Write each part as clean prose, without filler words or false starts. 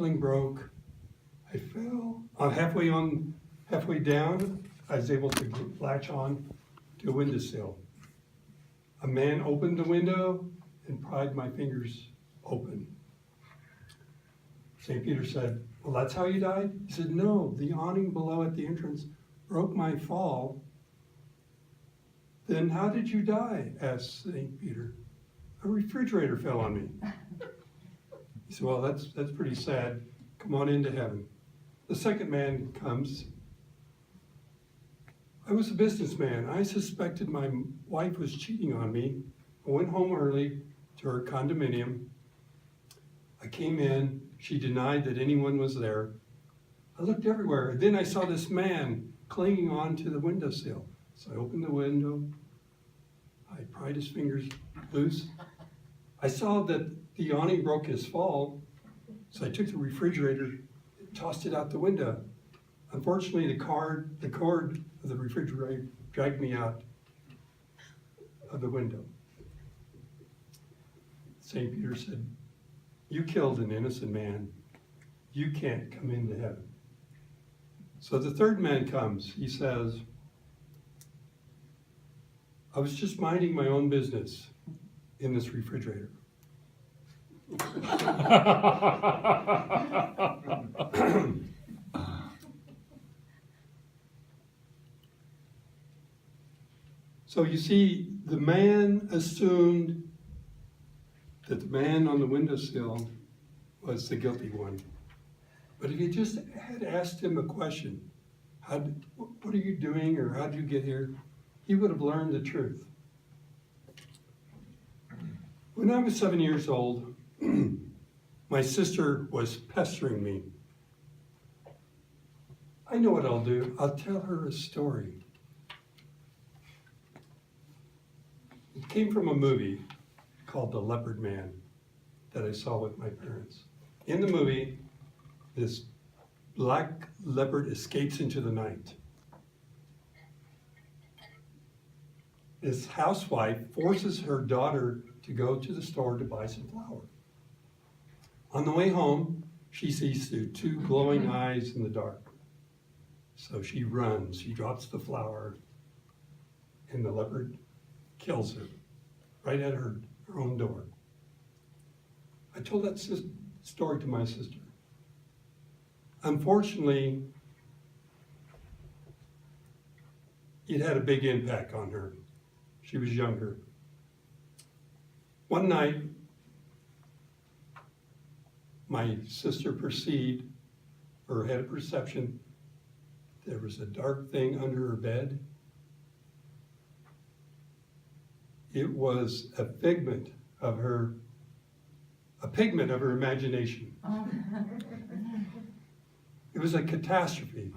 ceiling broke. I fell. Halfway down, I was able to latch on to a windowsill. A man opened the window and pried my fingers open. St. Peter said, "Well, that's how you died?" He said, "No, the awning below at the entrance broke my fall." "Then how did you die?" asked St. Peter. "A refrigerator fell on me." He said, "Well, that's pretty sad. Come on into heaven." The second man comes. "I was a businessman. I suspected my wife was cheating on me. I went home early to her condominium. I came in. She denied that anyone was there. I looked everywhere. And then I saw this man clinging on to the windowsill. So I opened the window. I pried his fingers loose. I saw that the awning broke his fall. So I took the refrigerator and tossed it out the window. Unfortunately, the cord of the refrigerator dragged me out of the window." St. Peter said, "You killed an innocent man. You can't come into heaven." So the third man comes. He says, "I was just minding my own business in this refrigerator." So you see, the man assumed that the man on the windowsill was the guilty one. But if you just had asked him a question, what are you doing, or how did you get here? He would have learned the truth. When I was 7 years old, my sister was pestering me. I know what I'll do. I'll tell her a story. It came from a movie called The Leopard Man that I saw with my parents. In the movie, this black leopard escapes into the night. This housewife forces her daughter to go to the store to buy some flour. On the way home, she sees the two glowing eyes in the dark. So she runs, she drops the flour, and the leopard kills her right at her own door. I told that story to my sister. Unfortunately, it had a big impact on her. She was younger. One night, my sister perceived, or had a perception, there was a dark thing under her bed. It was a pigment of her imagination. It was a catastrophe.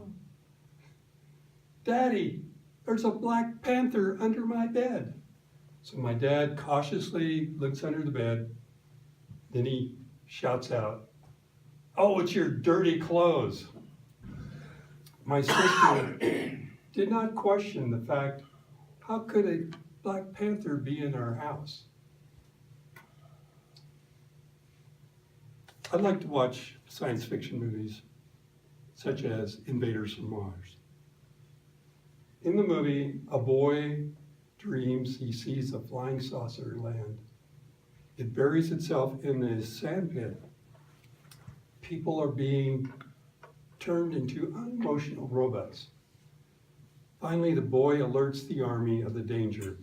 "Daddy, there's a black panther under my bed." So my dad cautiously looks under the bed. Then he shouts out, "Oh, it's your dirty clothes." My sister did not question the fact, how could a black panther be in our house? I like to watch science fiction movies, such as Invaders from Mars. In the movie, a boy dreams he sees a flying saucer land. It buries itself in a sand pit. People are being turned into unemotional robots. Finally, the boy alerts the army of the danger.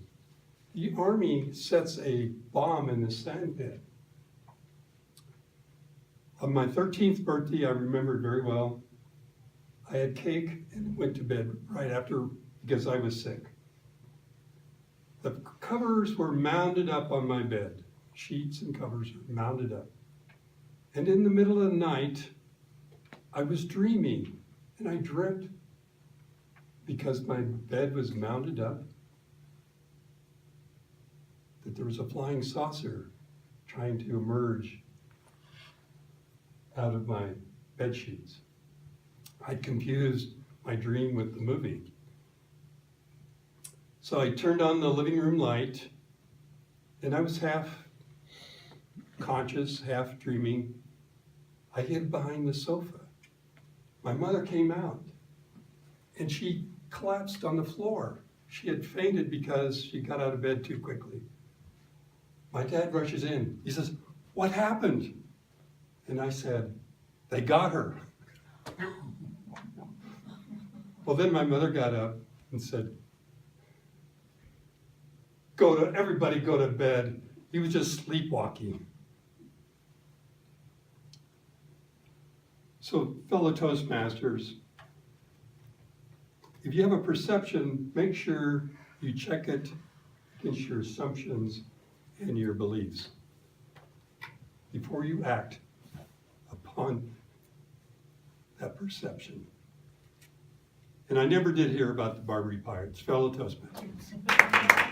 The army sets a bomb in the sand pit. On my 13th birthday, I remembered very well, I had cake and went to bed right after because I was sick. The covers were mounded up on my bed. Sheets and covers were mounded up. And in the middle of the night, I was dreaming, and I dreamt, because my bed was mounded up, that there was a flying saucer trying to emerge out of my bed sheets. I'd confused my dream with the movie. So I turned on the living room light, and I was half conscious, half dreaming. I hid behind the sofa. My mother came out, and she collapsed on the floor. She had fainted because she got out of bed too quickly. My dad rushes in. He says, "What happened?" And I said, "They got her." Well, then my mother got up and said, everybody go to bed. He was just sleepwalking. So, fellow Toastmasters, if you have a perception, make sure you check it against your assumptions and your beliefs before you act upon that perception. And I never did hear about the Barbary Pirates, fellow Toastmasters.